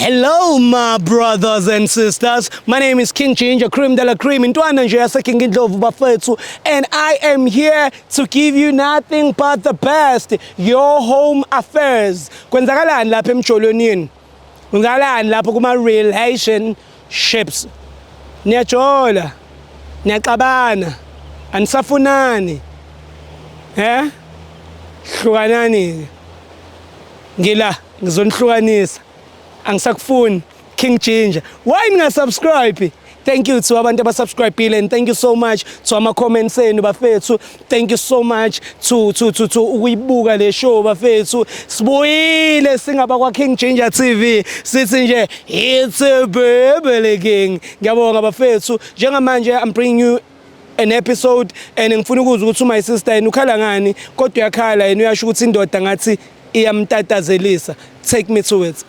Hello, my brothers and sisters. My name is King Ginger, Cream de la Cream, and I am here to give you nothing but the best, your home affairs. Kwenzakalani lapha emjolonini? Kwenzakalani lapha kuma relationships? Niyajola, niyaqabana, anisafunani. Hlukanani. Ngila, ngizonihlukanisa. Angisakufuni King Ginger. Why ningasubscribe? Thank you to abantu abasubscribile, and thank you so much to ama comments enu bafethu. Thank you so much to ukuyibuka le show bafethu. Sibuyile singaba kwa King Ginger TV. Sithi nje it's a baby king. Ngiyabonga bafethu. Njengamanje I'm bringing you an episode and ngifuna ukuzwa ukuthi my sister yena ukhala ngani kodwa uyakhala yena uyasho ukuthi indoda ngathi iyamtatazelisa. Take me to it.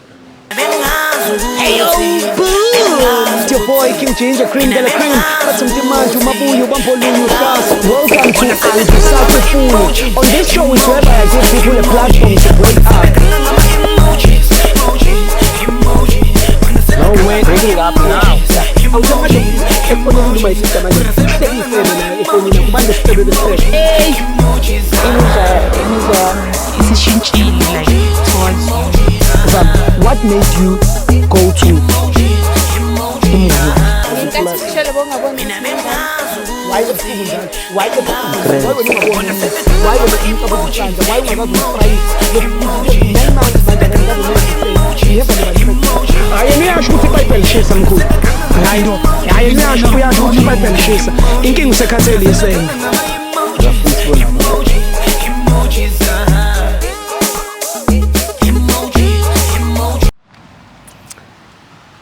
Hey yo, boo! It's your boy King Ginger, Cream de la Cream. Got some demand to Mabuyu, Bampoluyu, fast. Welcome to Aldi Sakufu. On this show is whereby I give people a platform to break up. No way, break it up now. Hey! What made you go to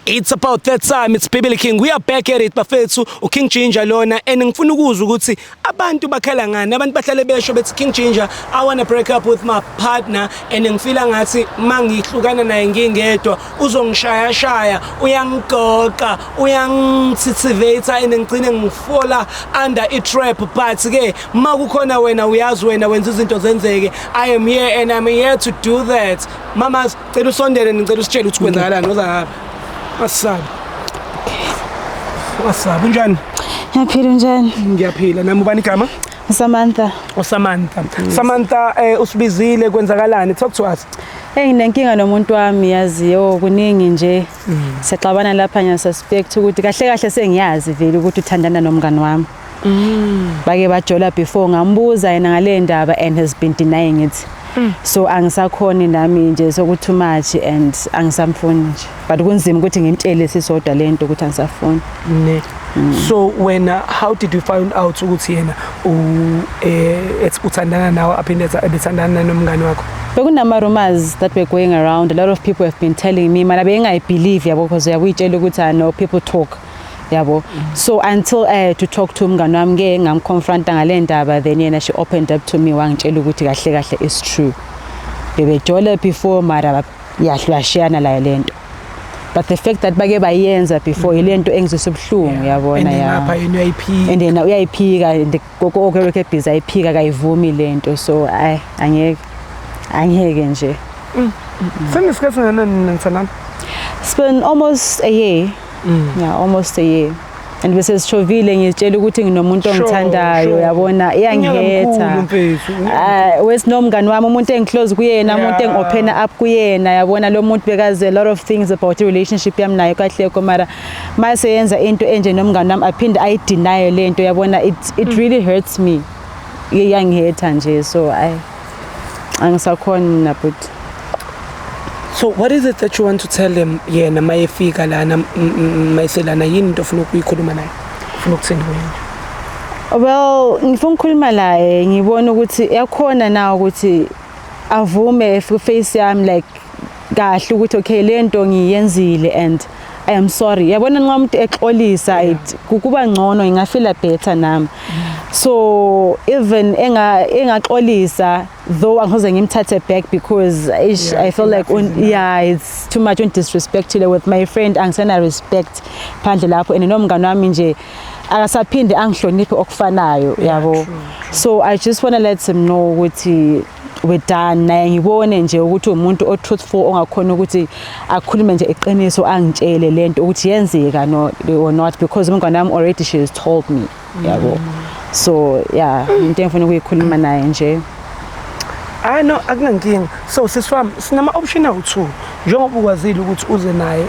It's about that time. It's Baby King. We are back at it bafethu uKing Ginger lona and ngifuna ukuzwa ukuthi abantu bakhala ngani abantu bahlale besho bethi King Ginger I want to break up with my partner and ngifila ngathi mangihlukana naye ngingedwa uzongishaya shaya uyangigoqa uyangitsitsivate and ngicine ngifola under a trap but ke makukhona wena uyazi wena wenza izinto zenzeke. I am here and I'm here to do that. Mama cela usondele ngicela usitshele ukuthi kwenzakalani oza ngapha. Wasabi. Wasabi njani? Ngiyaphila njani? Ngiyaphila. Nami ubani igama? Samantha. Samantha. Samantha usibizile kwenzakalani? Talk to us. Nginenkinga nomuntu wami yaziyo kuningi nje. Sexabana lapha nya suspect ukuthi kahle kahle sengiyazi vele ukuthi uthandana nomngani wami. Bake bajola before ngambuza yena ngale ndaba and has been denying it. So angisakhoni nami nje sokuthi too much and angisamfuni nje but kunzima ukuthi ngimtshele sisodwa lento ukuthi angisafuni. So when how did you find out ukuthi yena uthandana nawe aphinde ethandana nomngani wakho? Bekunama rumors that were going around. A lot of people have been telling me mana bengayibelieve yabo because uyabuyitshela ukuthi I know people talk yabo. So until to talk to umngani wami ngeke ngamconfronta ngale ndaba then yena she opened up to me wangitshela ukuthi kahle kahle is true. Bebejola before mara yahlashiyana la lento. But the fact that bake bayenza before ilento engizosebhlungu yabona ya. Lapha yena uyayiphika. And then uyayiphika and gogo okeke busy ayiphika kayivumi lento so angeke nje. Senisikhathi ngani? It's been almost a year. Yeah, almost a year. And bese sichovile ngitshela ukuthi nginomuntu ongithandayo yabona iyangihetha. Wesinomngani wami umuntu engiclose kuyena umuntu engopen up kuyena yabona lo muntu bekaze a lot of things about the relationship yami naye kahle komara mase yenza into enje nomngani wami aphinde ayideny lento yabona it really hurts me. Iyangihetha nje so angisakhona but. So what is it that you want to tell him yena mayefika lana mayiselana yini into ofuna ukuyikhuluma naye? Ufuna ukuthini wena? Well, ngifuna ukukhuluma naye ngibona ukuthi yakhona na ukuthi avume face yami like kahle ukuthi okay lento ngiyenzile and I am sorry. Yabona nxa umuntu exolisa kukuba ngcono ngingafila better nami. So even engaxolisa though angizoze ngimthathe back because I feel like it's too much disrespectful with my friend angisena respect phandle lapho and nomngani wami nje akasaphinde angihloniphe okufanayo yabo. So I just want to let him know ukuthi we're done naye ngibone nje ukuthi umuntu o truthful ongakhona ukuthi akhulume nje eqiniso angitshele lento ukuthi yenzeka no or not because umngane wami already she has told me yabo so yeah into engifuna ukuyikhuluma naye nje no akunankinga so siswami sinama option awu2 njengoba ukwazile ukuthi uze naye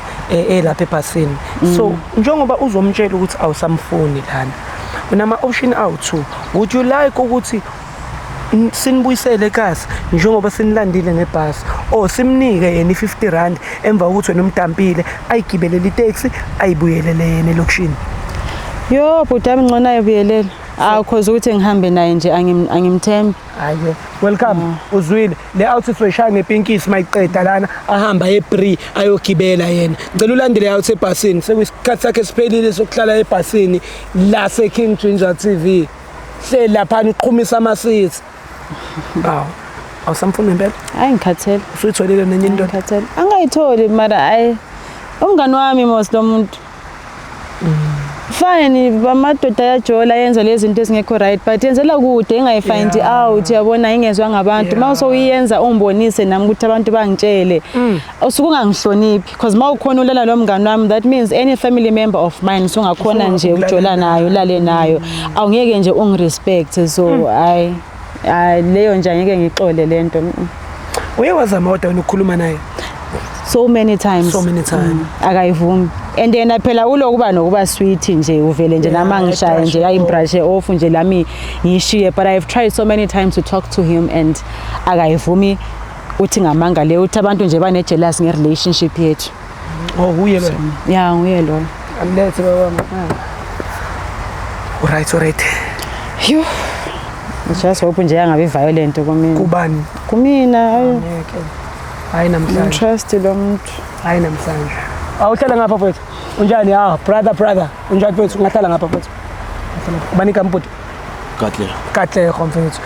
lapha ebhasini so njengoba uzomtshela ukuthi awusamfuni lana unama option awu2 would you like ukuthi sinibuyisele kasi njengoba sinilandile ngebhasi simnike yena i50 emva kokuthi wena umdampile ayigibelele itaxi ayibuyelele yena elokushini yo butami ngcono ayibuyelele cause ukuthi ngihambe naye nje angimthembi hayi welcome uzwile le outfit soyishaya ngepinkisi mayiqeda lana ahamba eBree ayogibela yena ngicela ulandele out ebhasini sekuyisikhathi sakhe siphelile sokuhlala ebhasini la seKing Ginger TV hle lapha niqhumisa amasisi awusamfuni impela hayi ngikhathele usuyitholile nenye into ngikhathele angayitholi mara umngani wami mos lo muntu fine bamadoda yajola yenza lezi zinto ezingekho right but yenzela kude engayifind out yabona ingezwe ngabantu mawuso uyenza umbonise nami ukuthi abantu bangitshele usuku ungangihloniphi because mawukhona ulala lo mngani wami that means any family member of mine sungakhona nje ukujola nayo ulale nayo awungeke nje ungirespect so leyo nje angeke ngixole lento uyewazama kodwa ukukhuluma naye so many times akayivumi and yena phela ulokuba nokuba sweet nje uvele nje nama ngishaya nje ayimbrush off nje lami ngishiye but I've tried so many times to talk to him and akayivumi uthi ngamanga le uthi abantu nje bane jealous nge relationship yethu uye lo nguye lo amlethe baba alright yo just hope nje angabe violent kumina kubani kumina hayi namhlanje trust lo muntu hayi namhlanje awuhlala ngapha mfethu unjani brother unjani mfethu ngahlala ngapha mfethu bani kamputi kahle mfethu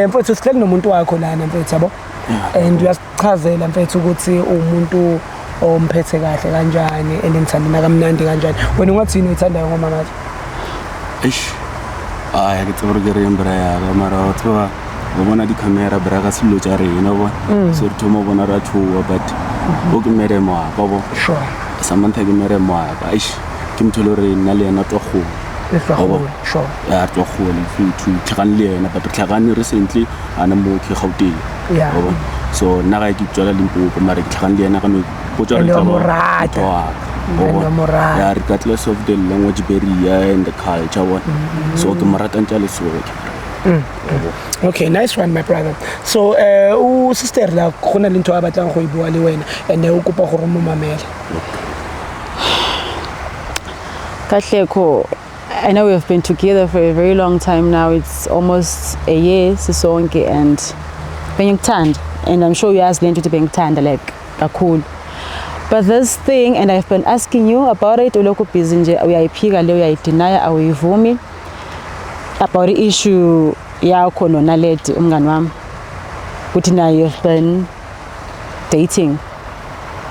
mfethu sihleli nomuntu wakho lana mfethu yabo and uyasichazela mfethu ukuthi umuntu omphethe kahle kanjani and ngithanda kamnandi kanjani wena ungathini uyithandayo ngoma manje ke tsore ke re mbra ya mara otwa bona di camera bra ka silo tsa rena bona so re thomo bona ra thuwa but o ke mere mo ba bo sure samantha ke mere mo ba ke mtholo re nna le yena twa go sure ya twa go le to tlhagan le yena but tlhagan recently ana mo ke gauteng so nna ga ke tswela Limpopo mara ke tlhagan le yena ka no go tswa re tla yeah, regardless of the language barrier and the culture so ke marata ntjale so okay nice one my brother so sister la khona lento abatlang go ibua le wena and o kopa go re mo mamela Kahleko I know we've been together for a very long time now it's almost a year sisonke and bengikuthanda and I'm sure you asked lento to bengikuthanda like kakhulu. But this thing, and I've been asking you about it, uloko busy nje uyayiphika le uyayideny awuyivumi about the issue yakho noNaledi umngani wami ukuthi naye you've been dating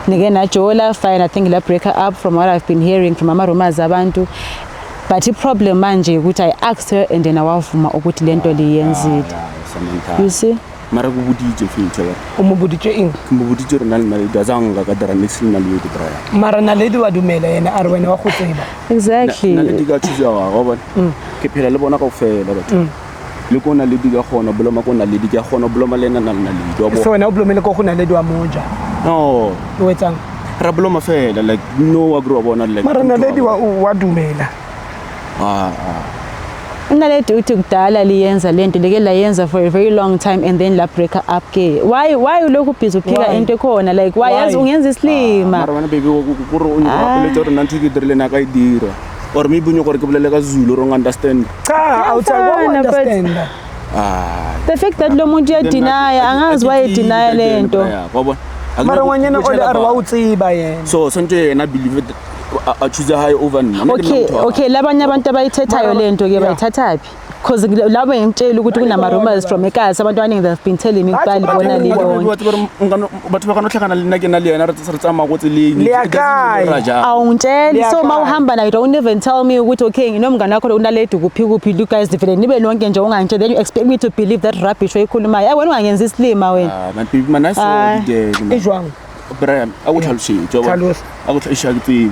nike najola fine I think la break up from what I've been hearing from ama rumors abantu but the problem manje ukuthi I asked her and then awavuma ukuthi lento liyenzile you see mara go buditse future umubuditse ing kumbuditse rena le Naledi azanga ka dira next Naledi braya mara Naledi wa dumela yena a re wena wa go tseba exactly Naledi ka thusa wa bona ke phela le bona ka ofela batho le ko Naledi ka gona boloma ko Naledi ka gona boloma le Naledi wa bona so wena o blomele ko go Naledi wa moja no o etsang ra boloma fela like no wa grow bona like mara Naledi wa dumela Naledi uthi kudala liyenza lento leke la yenza for a very long time and then la break up ke why ulokhu busy uphika into ekhona like why yazi ungenza islima mara bana baby go re o le tsore nanthi ke dirile na ka idira or me bunyo gore ke bolele ka Zulu wrong understand cha understand the fact that lo muntu ya deny angazi why deny lento mara wanyana ole a re wa utsiba yena so sonke yena believe a choose high over okay labanye abantu abayithethayo lento ke bayithathaphi because labo ngitshela ukuthi kunama rumors from ekhaya abantu abaningi they've been telling me ukuthi libona lilonke batho ba kana hlakana le nna ke na le yena re tsamaya go tseleng awungitsheli so mawuhamba nayo don't even tell me ukuthi okay nginomngane wakho unaledu kuphi you guys vele nibe lonke nje ungangitshela then you expect me to believe that rubbish oyikhulumayo wena ungangenza isilima wena man I saw the ejwang Brian akuthalishe joba akuthalisha kithi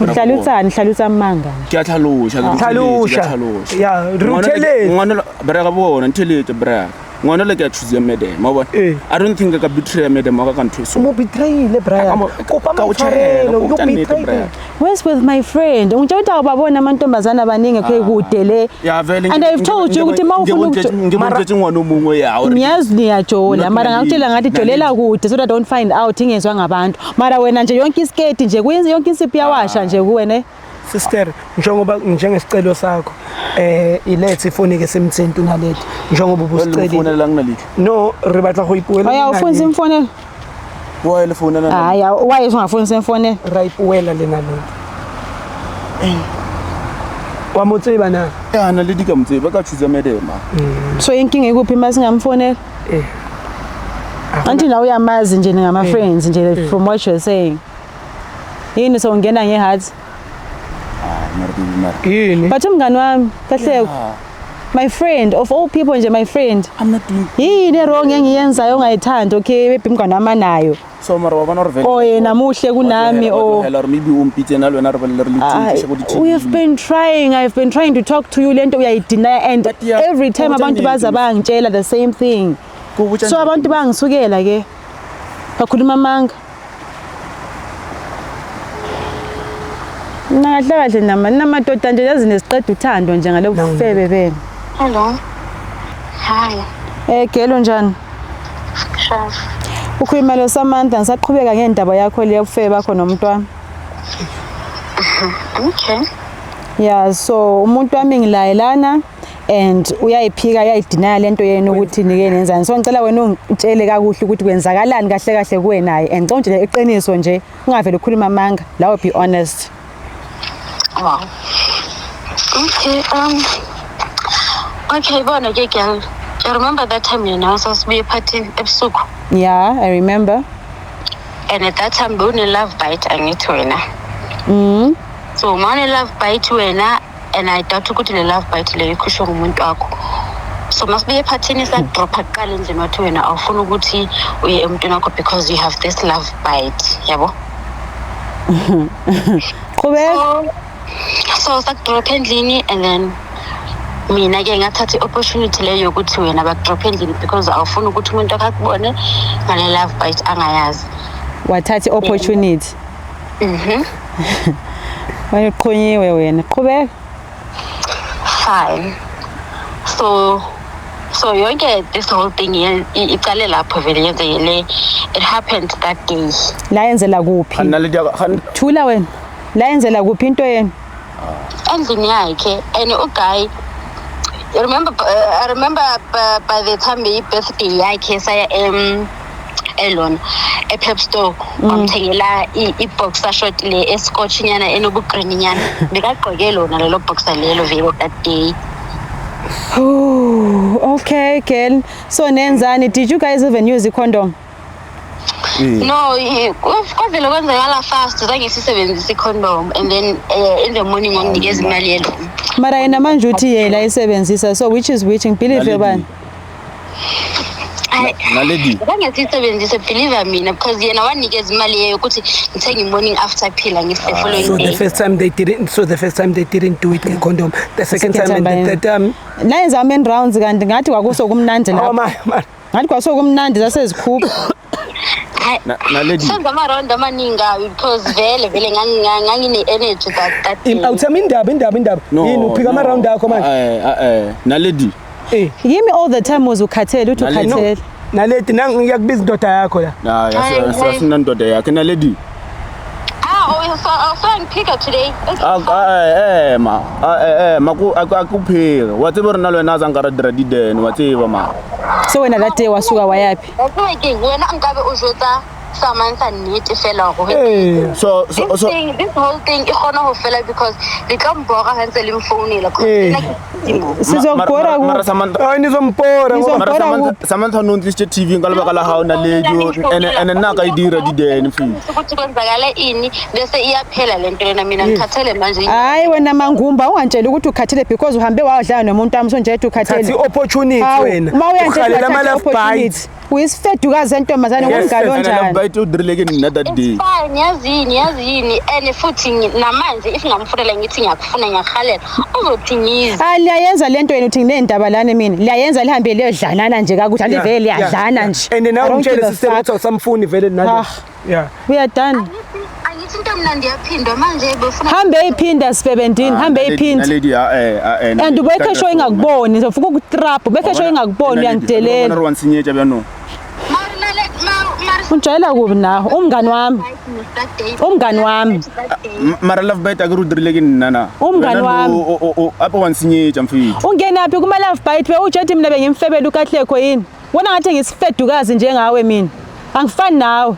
uhlalutsani manga ke athalisha ya ruthelele ngwana bra ka bona nthelete bra ngwana le ke choose madam mabona I don't think ka betray madam ka ntweso mo betrayile Brian kopa mtshwarelo you betray where's with my friend ungitshela ubabona amantombazana abaningi kude le and I've told you ukuthi mawufuna ngibonje ngwana omungwe yawo ngiyazi niyajola mara ngakutshela ngathi jolela kude so that don't find out ingezwe ngabantu mara wena nje yonke isketi nje kuyenza yonke insipho yawasha nje kuwena sister njengoba njengesicelo sakho ilethe ifoni ke semtsentu nalethi njengoba ubusicela ufonela nginalithi no re batla go ipuela aya ufunza imfonela wa ile fona na aya why ungafunza imfonela ra ipuela le nalethi wa motseba na na le dika motseba ka choose medema so inkinga ikuphi masingamfonela anti nawe uyamazi nje ngama friends nje from what you're saying yini so ungena ngeheart yini but umngani wami kahle my friend of all people nje my friend I'm not doing yini wrong engiyenzayo ongayithanda okay maybe umngani wami nayo so mara wabona revenge oh yena muhle kunami oh maybe umpithe nalo wena revenge lithishi we have been trying I've been trying to talk to you lento uyayideny and every time abantu baza bangitshela the same thing so abantu bangisukela ke bakhuluma amanga Nahle kahle namadoda nje yazi nesiqeda uthando nje ngalo kufebe bene. Hello. Hi. Gelo njani? Sure. Ukhuluma lo Samantha ngisaqhubeka ngendaba yakho le yokufebe bakho nomuntu wami. Okay. Yeah, so umuntu wami ngilayelana and uyayiphika uyayideny lento yena ukuthi nike nenzani. So ngicela wena ungitshele kakuhle ukuthi kwenzakalani kahle kahle kuwena and ngicela nje iqiniso nje ungavele ukhuluma amanga la be honest. Wow. Okay, okay, bona ke girl. I remember that time you know, so we party ebusuku. Yeah, I remember. And at that time we only love bite angithi wena. So manje love bite wena and I doubt ukuthi le love bite le ikhusho ngumuntu wakho. So must be ephathini sa drop aqala nje mathi wena awufuna ukuthi uye emntwana wakho because you have this love bite, yabo? Qhubeka. So sakudrop endlini and then mina ke ngathatha i-opportunity leyo ukuthi wena bakudrop endlini because awufuna ukuthi umuntu akakubone ngale love bite angayazi. Wathatha i-opportunity. Wena uqhonyiwe wena. Qhubeka. Fine. So yonke this whole thing iqale lapho vele yenzekile. It happened that day. La yenzela kuphi? Thula wena. La yenzela kuphi into yena? Endlini yakhe and uguy I remember by the time the birthday yakhe saya elon Pep store amthengela i-boxer short le escotch nyana enobugreen nyana bekagqoke lona lelo boxer lelo vele that day. Oh, okay, girl. So nenzani, did you guys even use the condom? No, kwavele kwenzakala fast zange sisebenzise condom and then in the morning wanginikeza imali yelo. Mara yena manje uthi yena ayisebenzisa so which is which believe yobani? Naledi. Zange sisebenzise believe mina because yena wanikeza imali yeyo ukuthi ngithenga morning after pill ngise following so day. the first time they didn't do it with condom. The second time and the third time la yenza men rounds kanti ngathi kwakuso kumnandi lapho. Ngathi kwakuso kumnandi zasezikhupha. Naledi. Senza ama-round amaninga because vele ngangine energy that day. Awuthami indaba yini uphika ama-round akho manje? Naledi. Give me all the time uzukhathela uthi ukhathela. Naledi ngiyakubiza indoda yakho la. Sasina indoda yakhe Naledi. So ngiphika today. Akuphika watseba re na le wena azangara dira diden watseba ma so wena that day wasuka wayapi? Okay wena angabe ujotsa Samantha need fela go. So This whole thing is gonna go fela because they come bora hands lim phone la Sizokubhora mara Samantha nizompora Samantha no ndlishe TV ngalibaka la hawo na leyo and naka idira dideni mfini ukuthi kwenzakala ini bese iyaphela lento lena mina ngikhathele manje. Hayi wena mangumba ungantshela ukuthi ukhathele because uhambe wadlala nomuntu wami sonje ethi ukhathele. Thathi opportunity wena. Ukhalela ama love bites. Uyisifelukazi entombazane ngomgalo njani? Love bite udrileke nina that day. Fine yazini and futhi namanje if ngamfunela ngithi ngiyakufuna ngiyakhalela uzothi ngizi. Liyayenza lento yena uthi nginendaba lana mina. Liyayenza lihambe liyodlalana nje kakuthi alivele liyadlana nje. And now umtshele sister ukuthi awusamfuni vele nalo. Yeah. We are done. Angithi into mina ndiyaphindwa manje befuna Hambe iphinda 17 hambe iphinda. Lady And ubeke show ingakuboni ngizofuka ukutrap ubeke show ingakuboni uyangidelela. Wansinyeja byano. Unjayela kubi naho umngani wami. Umngani wami. Mara love bite akudrileke nina. Umngani wami. Apha wansinyeja mfethu. Ungenaphi kuma love bite ujethi mina bengimfebela ukahlekho yini? Wona ngathi ngisifedukazi njengawe mina. Angifani nawe.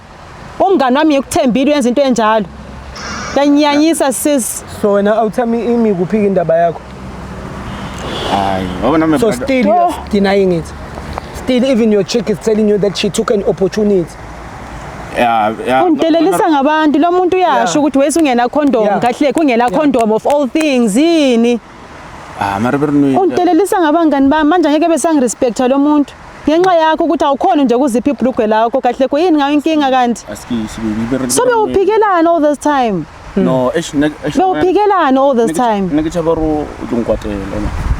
Umngani wami ukuthembile uyenza into enjalo. Yanyanyisa sis. So wena awuthami imi kuphika indaba yakho. Hayi, wabona me So still you're denying it. Still even your chick is telling you that she took an opportunity. Yeah. Undelelisa ngabantu lo muntu uyasho ukuthi wesi ungena condom kahle kungela condom of all things yini. Mara berno. Undelelisa ngabangani bami manje ngeke besangirespecta lo muntu. Ngenxa yakho ukuthi awukhona nje ukuzipha ibhlugwe lakho kahle ko yini ngayo inkinga kanti? Askisi biberno. So bewuphikelana all this time. No, bewuphikelana all this time. Ngichabaro ukunkwatela.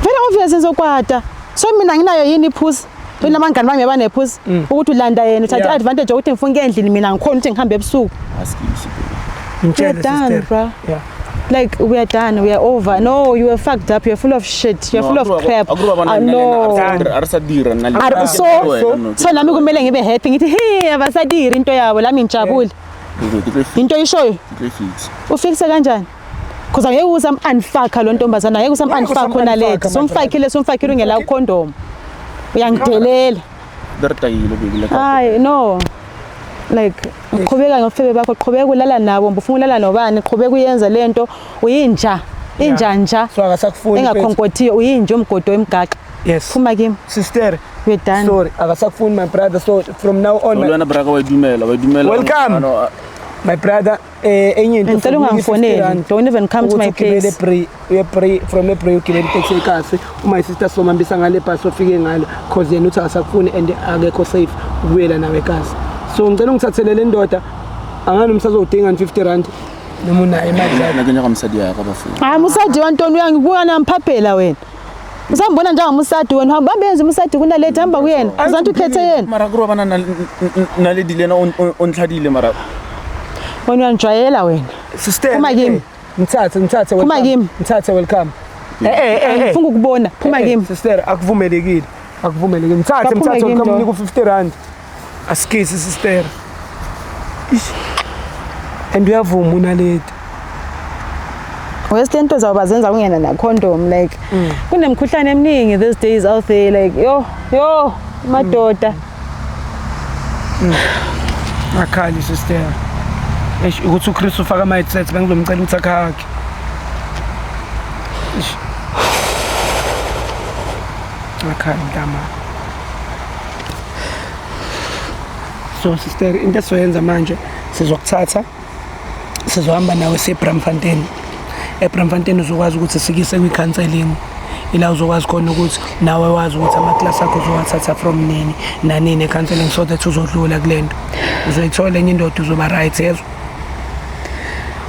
Very obvious ngizokwata. So mina nginayo yini iphusi? Wena abangani bami abanephusi ukuthi ulanda yena uthatha advantage ukuthi ngifuna ngendlini mina ngikhona ukuthi ngihambe ebusuku. Askisi. Ngitshela sister. Bro. Yeah. Like we are done, we are over. No, you are fucked up. You're full of shit. You're full of crap. No. So nami kumele ngibe happy ngithi hey abasadiri into yabo lami ngijabule. Into ishoyo. Ufixe kanjani? Because angeke usam unfuck lo ntombazana angeke usam unfuck khona lethe. Somfakile ungela condom. Uyangidelela. Dertayile bebile. Hayi no. Like uqhubeka ngofebe bakho uqhubeka ulala nabo ufuna ulala nobani uqhubeka uyenza lento uyinja injanja so akasakufuni engakhonkothiyo uyinja umgodo wemgaqa yes phuma kimi sister we're done sorry akasakufuni my brother so from now on wena braka wayidumela welcome my brother enye into ngicela ungangifoneli don't even come to my place pray from a pray ukibele taxi kasi my sister somambisa ngale bus ofike ngalo cause yena uthi akasakufuni and akekho safe ukuyela nawe kasi so ngicela ungithathele le ndoda angani umsazodinga 50 rand noma unayo imali yakho nakenya kamsadi yakho abafuni musadi wantoni uyangibuka namphaphela wena usambona njengamusadi wena hamba benze umusadi kunalethi hamba kuyena uzantu ukhethe yena mara kuroba naledi lena onhladile mara wena uyanjwayela wena sister phuma kimi ngithathe phuma kimi ngithathe welcome ngifuna ukubona phuma kimi sister akuvumelekile ngithathe welcome ku 50 rand askisi sister and uyavuma unaleti wesento zawubazenza kungena na condom like kunemkhuhlane eminingi these days out there like yo madoda akhali sister ukuthi uChris ufaka ama headsets bengizomcela ukuthi akhakhe akhali ntama so sister into esizoyenza manje sizokuthatha sizohamba nawe eBramfontein eBramfontein uzokwazi ukuthi sikise kwi-counseling ila uzokwazi khona ukuthi nawe wazi ukuthi ama-class akho uzowathatha from nini nanini e-counseling so that uzodlula kulento uzoyithola enye indoda uzoba right yezwa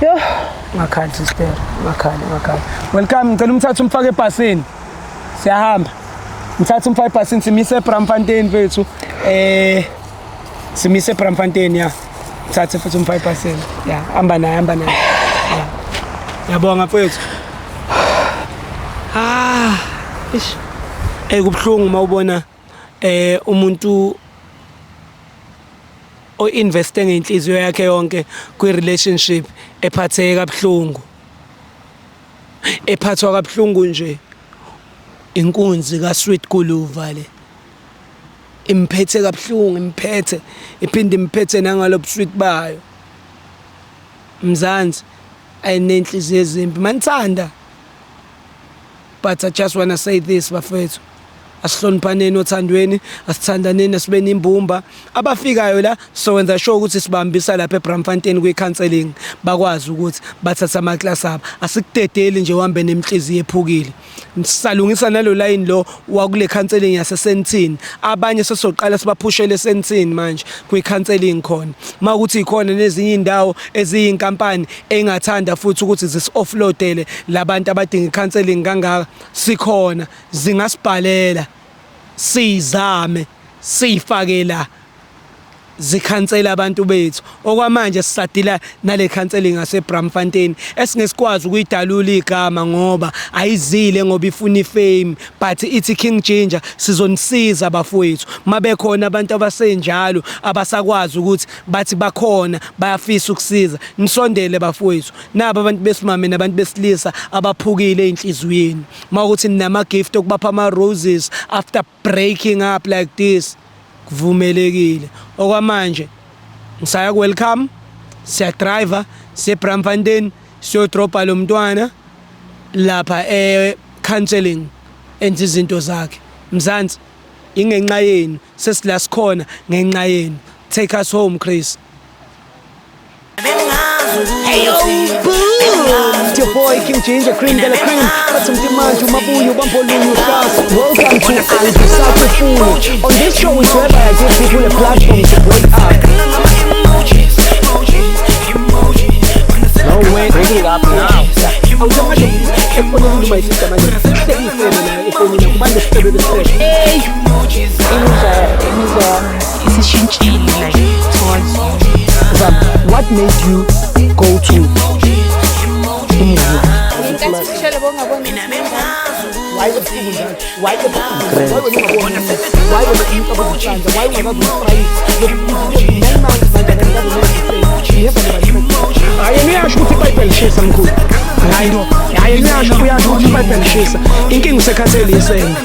yo ngakhali sister ngakhali welcome ngicela umthatha umfake ebhasini siyahamba ngithatha umfake ebhasini simise eBramfontein bethu simise eBramfontein ya thathe futhi um5% ya hamba naye ya yabonga mfethu ish kubhlungu mawubona umuntu o-investe ngenhliziyo yakhe yonke kwi-relationship ephatheka kabuhlungu ephathwa kabuhlungu nje inkunzi kaSweet Guluva le imphethe kabuhlungu, imphethe iphinde imphethe nangalo bushwit bayo. Mzansi ayinenhliziyo ezimbi manithanda, but I just wanna say this bafethu, asihloniphaneni othandweni, asithandaneni asibeni imbumba. Abafikayo la sowenza sure ukuthi sibambisa lapha eBramfontein kwi-counselling, bakwazi ukuthi bathatha amaklasi abo. Asikudedeli nje uhambe nemhliziyo ephukile. Sisalungisa nalo line lo wakule counselling yasesentini. Abanye sesoqala sibaphushele esentini manje kwi-counselling khona. Makuthi ikhona nezinye indawo eziyinkampani engathanda futhi ukuthi zisi-offloadele labantu abadinga i-counselling kangaka, sikhona, zingasibhalela sizame sifake la zikhansela abantu bethu. Okwamanje sisadila nale counselling yaseBramfontein esingesikwazi ukuyidalula igama ngoba ayizile ngoba ifuna ifame, but ithi King Ginger sizonisiza bafowethu. Mabekhona abantu abasenjalo abasakwazi ukuthi bathi bakhona bayafisa ukusiza, nisondele bafowethu. Naba abantu besimame nabantu besilisa abaphukile einhliziyweni. Mawukuthi ninama gift okubapha ama roses after breaking up like this, kuvumelekile. Okwamanje ngisaya welcome, siya driver seBramfontein siyodropa lo mntwana lapha counselling enza izinto zakhe. Mzansi ingenxa yenu sesila sikhona ngenxa yenu. Take us home Chris. Hey yo, it's your boy King Ginger, cream de la cream. But some demand to Mabuyu, Bambolunu, Stars. Welcome to Angie South. On this show is where I give people a platform to break out. No way, bring it up now. Hey, what made you go to inkinga usekhathele isena.